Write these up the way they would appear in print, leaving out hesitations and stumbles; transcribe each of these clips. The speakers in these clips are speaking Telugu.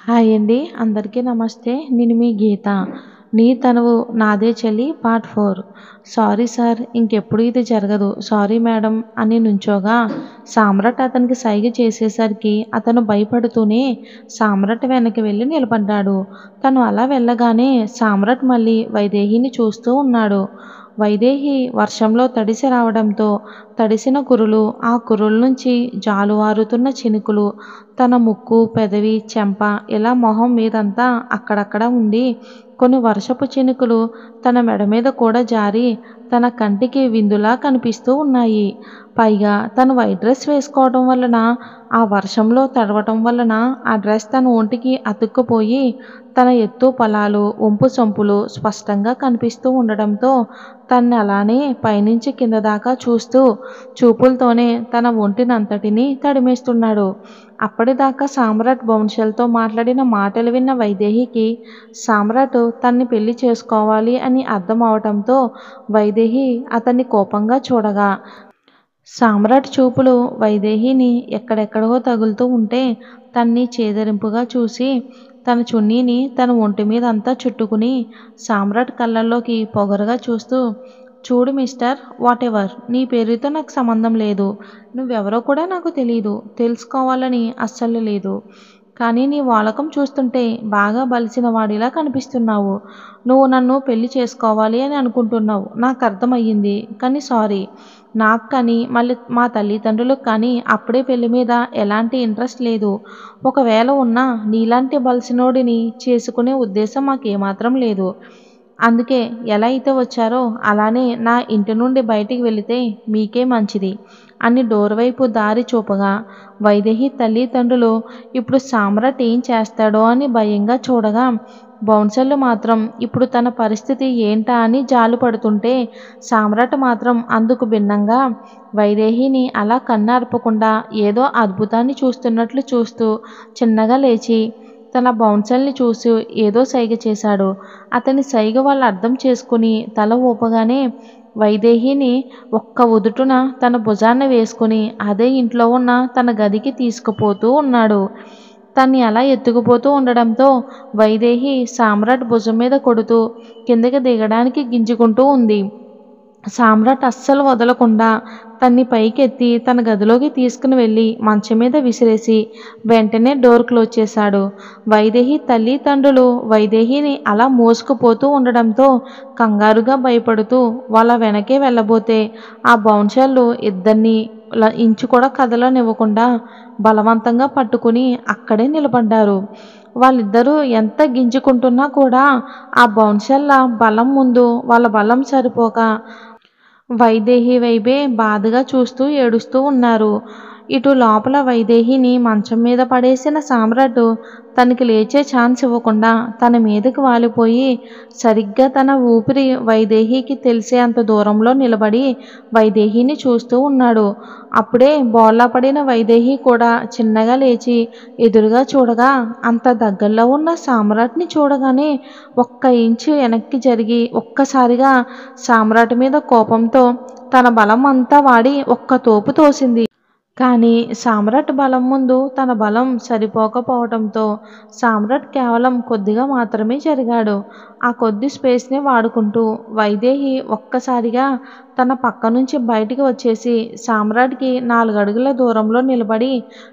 హాయ్ అండి. అందరికీ నమస్తే. నేను మీ గీత. 'నీ తనువు నాదే చెల్లి' పార్ట్ 4. సారీ సార్, ఇంకెప్పుడు ఇది జరగదు. సారీ మేడం అని నుంచోగా సామ్రాట్ అతనికి సైగ చేసేసరికి అతను భయపడుతూనే సామ్రాట్ వెనక్కి వెళ్ళి నిలబడ్డాడు. తను అలా వెళ్ళగానే సామ్రాట్ మళ్ళీ వైదేహిని చూస్తూ ఉన్నాడు. వైదేహి వర్షంలో తడిసి రావడంతో తడిసిన కురులు, ఆ కురుల నుంచి జాలువారుతున్న చినుకులు తన ముక్కు, పెదవి, చెంప ఇలా మొహం మీదంతా అక్కడక్కడ ఉండి కొన్ని వర్షపు చినుకులు తన మెడ మీద కూడా జారి తన కంటికి విందులా కనిపిస్తూ ఉన్నాయి. పైగా తను వైట్ డ్రెస్ వేసుకోవడం వలన, ఆ వర్షంలో తడవటం వలన ఆ డ్రెస్ తన ఒంటికి అతుక్కుపోయి తన ఎత్తు పొలాలు, వంపు సొంపులు స్పష్టంగా కనిపిస్తూ ఉండడంతో తన్ని అలానే పైనుంచి కింద దాకా చూస్తూ చూపులతోనే తన ఒంటినంతటినీ తడిమేస్తున్నాడు. అప్పటిదాకా సామ్రాట్ బౌన్షల్తో మాట్లాడిన మాటలు విన్న వైదేహికి సామ్రాట్ తన్ని పెళ్లి చేసుకోవాలి అని అర్థం అవటంతో వైదేహి అతన్ని కోపంగా చూడగా సామ్రాట్ చూపులు వైదేహిని ఎక్కడెక్కడో తగులుతూ ఉంటే తన్ని చేదరింపుగా చూసి తన చున్నీని తన ఒంటి మీద అంతా చుట్టుకుని సామ్రాట్ కళ్ళల్లోకి పొగరుగా చూస్తూ, చూడు మిస్టర్ వాటెవర్, నీ పేరుతో నాకు సంబంధం లేదు. నువ్వెవరో కూడా నాకు తెలీదు. తెలుసుకోవాలని అస్సలు లేదు. కానీ నీ వాలకం చూస్తుంటే బాగా బలిసిన వాడిలా కనిపిస్తున్నావు. నువ్వు నన్ను పెళ్లి చేసుకోవాలి అని అనుకుంటున్నావు, నాకు అర్థమయ్యింది. కానీ సారీ, నాకు కానీ మళ్ళీ మా తల్లిదండ్రులకు కానీ అప్పుడే పెళ్లి మీద ఎలాంటి ఇంట్రెస్ట్ లేదు. ఒకవేళ ఉన్నా నీలాంటి బలిసినోడిని చేసుకునే ఉద్దేశం మాకేమాత్రం లేదు. అందుకే ఎలా అయితే వచ్చారో అలానే నా ఇంటి నుండి బయటికి వెళితే మీకే మంచిది అని డోర్ వైపు దారి చూపగా వైదేహి తల్లిదండ్రులు ఇప్పుడు సామ్రాట్ ఏం చేస్తాడో అని భయంగా చూడగా బౌన్సర్లు మాత్రం ఇప్పుడు తన పరిస్థితి ఏంటా అని జాలు పడుతుంటే సామ్రాట్ మాత్రం అందుకు భిన్నంగా వైదేహిని అలా కన్నార్పకుండా ఏదో అద్భుతాన్ని చూస్తున్నట్లు చూస్తూ చిన్నగా లేచి తన బౌన్సర్ని చూసి ఏదో సైగ చేశాడు. అతని సైగ వాళ్ళు అర్థం చేసుకుని తల ఊపగానే వైదేహిని ఒక్క ఉదుటున తన భుజాన వేసుకుని అదే ఇంట్లో ఉన్న తన గదికి తీసుకుపోతూ ఉన్నాడు. తన్ని అలా ఎత్తుకుపోతూ ఉండడంతో వైదేహి సామ్రాట్ భుజం మీద కొడుతూ కిందకి దిగడానికి గింజుకుంటూ ఉంది. సామ్రాట్ అస్సలు వదలకుండా తన్ని పైకెత్తి తన గదిలోకి తీసుకుని వెళ్ళి మంచం మీద విసిరేసి వెంటనే డోర్ క్లోజ్ చేశాడు. వైదేహి తల్లిదండ్రులు వైదేహిని అలా మోసుకుపోతూ ఉండడంతో కంగారుగా భయపడుతూ వాళ్ళ వెనకే వెళ్ళబోతే ఆ బౌన్సర్లు ఇద్దరిని ఇంచు కూడా కదలనివ్వకుండా బలవంతంగా పట్టుకుని అక్కడే నిలబడ్డారు. వాళ్ళిద్దరూ ఎంత గింజుకుంటున్నా కూడా ఆ బౌన్సర్ల బలం ముందు వాళ్ళ బలం సరిపోక వైదేహి వైపే బాధగా చూస్తూ ఏడుస్తూ ఉన్నారు. ఇటు లోపల వైదేహిని మంచం మీద పడేసిన సామ్రాట్ తనకి లేచే ఛాన్స్ ఇవ్వకుండా తన మీదకి వాలిపోయి సరిగ్గా తన ఊపిరి వైదేహికి తెలిసే అంత దూరంలో నిలబడి వైదేహిని చూస్తూ ఉన్నాడు. అప్పుడే బోర్లా పడిన వైదేహి కూడా చిన్నగా లేచి ఎదురుగా చూడగా అంత దగ్గరలో ఉన్న సామ్రాట్ని చూడగానే ఒక్క ఇంచు వెనక్కి జరిగి ఒక్కసారిగా సామ్రాట్ మీద కోపంతో తన బలం అంతా వాడి ఒక్క తోపు తోసింది. కానీ సామ్రాట్ బలం ముందు తన బలం సరిపోకపోవడంతో సామ్రాట్ కేవలం కొద్దిగా మాత్రమే జరిగాడు. ఆ కొద్ది స్పేస్ని వాడుకుంటూ వైదేహి ఒక్కసారిగా తన పక్క నుంచి బయటికి వచ్చేసి సామ్రాట్కి 4 అడుగుల దూరంలో నిలబడి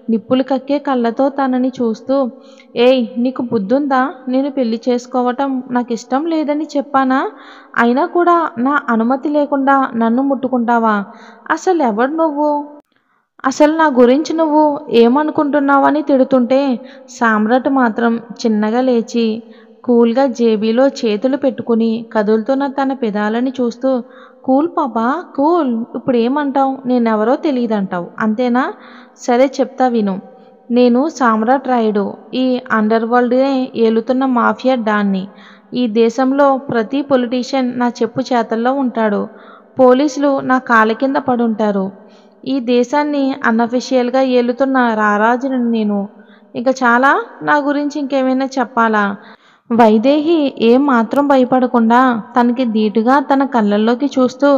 నిప్పులు కక్కే కళ్ళతో తనని చూస్తూ, ఏయ్, నీకు బుద్ధుందా? నేను పెళ్లి చేసుకోవటం నాకు ఇష్టం లేదని చెప్పానా? అయినా కూడా నా అనుమతి లేకుండా నన్ను ముట్టుకుంటావా? అసలు ఎవడు నువ్వు? అసలు నా గురించి నువ్వు ఏమనుకుంటున్నావని తిడుతుంటే సామ్రాట్ మాత్రం చిన్నగా లేచి కూల్గా జేబీలో చేతులు పెట్టుకుని కదులుతున్న తన పెదాలని చూస్తూ, కూల్ పాపా, కూల్. ఇప్పుడు ఏమంటావు? నేనెవరో తెలియదంటావు, అంతేనా? సరే చెప్తా విను. నేను సామ్రాట్ రాయుడు. ఈ అండర్ వరల్డ్నే ఏలుతున్న మాఫియా డాన్ని. ఈ దేశంలో ప్రతి పొలిటీషియన్ నా చెప్పు చేతల్లో ఉంటాడు. పోలీసులు నా కాళ్ళ కింద పడుంటారు. ఈ దేశాన్ని అన్అఫీషియల్గా ఏలుతున్న రారాజుని నేను. ఇక చాలా? నా గురించి ఇంకేమైనా చెప్పాలా? వైదేహి ఏం మాత్రం భయపడకుండా తనకి ధీటుగా తన కళ్ళల్లోకి చూస్తూ,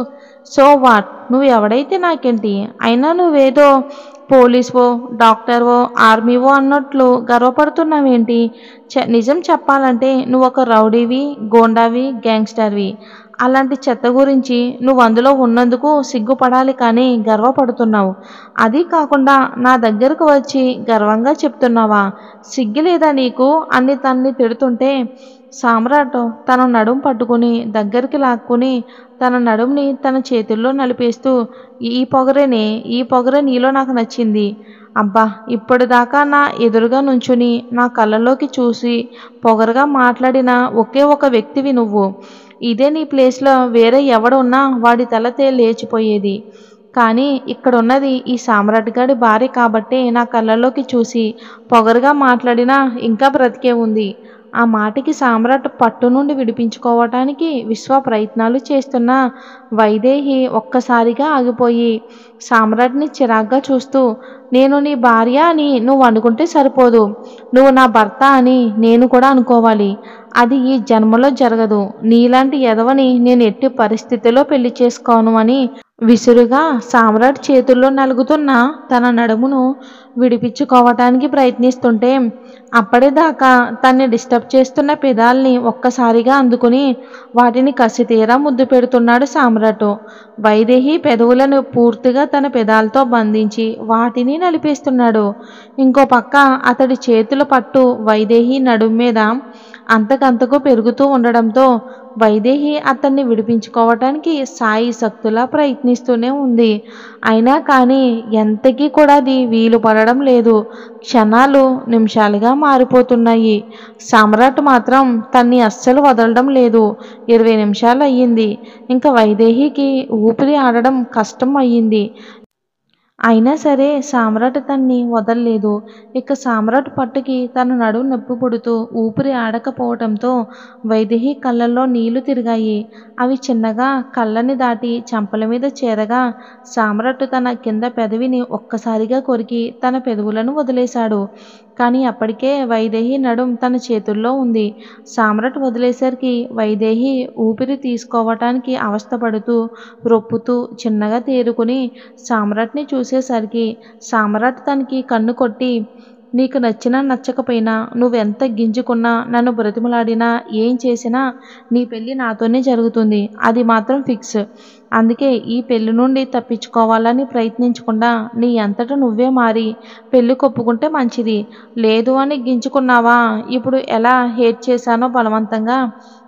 సో వాట్, నువ్వు ఎవడైతే నాకేంటి? అయినా నువ్వేదో పోలీస్‌వో, డాక్టర్‌వో, ఆర్మీవో అన్నట్లు గర్వపడుతున్నావేంటి? నిజం చెప్పాలంటే నువ్వొక రౌడీవి, గూండావి, గ్యాంగ్‌స్టర్‌వి. అలాంటి చెత్త గురించి నువ్వందులో ఉన్నందుకు సిగ్గుపడాలి కానీ గర్వపడుతున్నావు. అదీ కాకుండా నా దగ్గరకు వచ్చి గర్వంగా చెప్తున్నావా? సిగ్గు లేదా నీకు? అని తన్ని తిడుతుంటే సామ్రాట్ తన నడుం పట్టుకుని దగ్గరికి లాక్కుని తన నడుంని తన చేతుల్లో నలిపేస్తూ ఈ పొగరే నీలో నాకు నచ్చింది. అబ్బా! ఇప్పటిదాకా నా ఎదురుగా నుంచుని నా కళ్ళలోకి చూసి పొగరుగా మాట్లాడిన ఒకే ఒక వ్యక్తివి నువ్వు. ఇదే నీ ప్లేస్‌లో వేరే ఎవడున్నా వాడి తల లేచిపోయేది. కానీ ఇక్కడున్నది ఈ సామ్రాట్ గాడి భార్య కాబట్టే నా కళ్ళలోకి చూసి పొగరుగా మాట్లాడినా ఇంకా బ్రతికే ఉంది. ఆ మాటకి సామ్రాట్ పట్టు నుండి విడిపించుకోవటానికి విశ్వ ప్రయత్నాలు చేస్తున్న వైదేహి ఒక్కసారిగా ఆగిపోయి సామ్రాట్‌ని చిరాగ్గా చూస్తూ, నేను నీ భార్య అని నువ్వు అనుకుంటే సరిపోదు. నువ్వు నా భర్త అని నేను కూడా అనుకోవాలి. అది ఈ జన్మలో జరగదు. నీలాంటి ఎదవని నేను ఎట్టి పరిస్థితిలో పెళ్లి చేసుకోను అని విసురుగా సామ్రాట్ చేతుల్లో నలుగుతున్న తన నడుమును విడిపించుకోవటానికి ప్రయత్నిస్తుంటే అప్పటిదాకా తన్ని డిస్టర్బ్ చేస్తున్న పెదాల్ని ఒక్కసారిగా అందుకుని వాటిని కసితీరా ముద్దు పెడుతున్నాడు సామ్రాట్. వైదేహి పెదవులను పూర్తిగా తన పెదాలతో బంధించి వాటిని నలిపేస్తున్నాడు. ఇంకో పక్క అతడి చేతుల పట్టు వైదేహి నడుం మీద అంతకంతకు పెరుగుతూ ఉండడంతో వైదేహి అతన్ని విడిపించుకోవటానికి శాయశక్తులా ప్రయత్నిస్తూనే ఉంది. అయినా కానీ ఎంతకీ కూడా అది వీలు పడడం లేదు. క్షణాలు నిమిషాలుగా మారిపోతున్నాయి. సామ్రాట్ మాత్రం తన్ని అస్సలు వదలడం లేదు. 20 నిమిషాలు అయ్యింది. ఇంక వైదేహికి ఊపిరి ఆడడం కష్టం అయ్యింది. అయినా సరే సామ్రాట్ తన్ని వదల్లేదు. ఇక సామ్రాట్ పట్టుకి తన నడుం నొప్పి పుడుతూ ఊపిరి ఆడకపోవటంతో వైదేహి కళ్ళల్లో నీళ్లు తిరిగాయి. అవి చిన్నగా కళ్ళని దాటి చెంపల మీద చేరగా సామ్రాట్ తన కింద పెదవిని ఒక్కసారిగా కొరికి తన పెదవులను వదిలేశాడు. కానీ అప్పటికే వైదేహి నడుం తన చేతుల్లో ఉంది. సామ్రాట్ వదిలేసరికి వైదేహి ఊపిరి తీసుకోవటానికి అవస్థపడుతూ రొప్పుతూ చిన్నగా తేరుకుని సామ్రాట్ని చూసేసరికి సామ్రాట్ తనకి కన్ను కొట్టి, నీకు నచ్చినా నచ్చకపోయినా నువ్వెంత గింజుకున్నా నన్ను బ్రతిమలాడినా ఏం చేసినా నీ పెళ్ళి నాతోనే జరుగుతుంది. అది మాత్రం ఫిక్స్. అందుకే ఈ పెళ్లి నుండి తప్పించుకోవాలని ప్రయత్నించకుండా నీ అంతట నువ్వే మారి పెళ్లి కొప్పుకుంటే మంచిది. లేదు అని గింజుకున్నావా? ఇప్పుడు ఎలా హేట్ చేశానో బలవంతంగా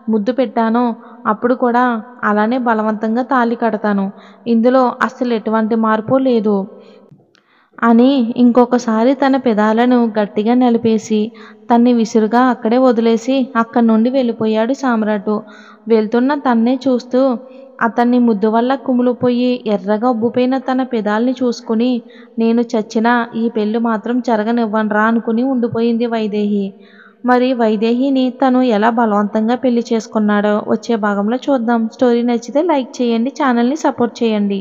ముద్దు పెట్టానో అప్పుడు కూడా అలానే బలవంతంగా తాళి కడతాను. ఇందులో అస్సలు ఎటువంటి మార్పు లేదు అని ఇంకొకసారి తన పెదాలను గట్టిగా నలిపేసి తన్ని విసురుగా అక్కడే వదిలేసి అక్కడి నుండి వెళ్ళిపోయాడు సామ్రాట్. వెళ్తున్న తన్నే చూస్తూ అతన్ని ముద్దు వల్ల కుమిలిపోయి ఎర్రగా ఉబ్బిపోయిన తన పెదాల్ని చూసుకుని నేను చచ్చినా ఈ పెళ్లి మాత్రం జరగనివ్వనురా అనుకుని ఉండిపోయింది వైదేహి. మరి వైదేహిని తను ఎలా బలవంతంగా పెళ్లి చేసుకున్నాడో వచ్చే భాగంలో చూద్దాం. స్టోరీ నచ్చితే లైక్ చేయండి, ఛానల్ని సపోర్ట్ చేయండి.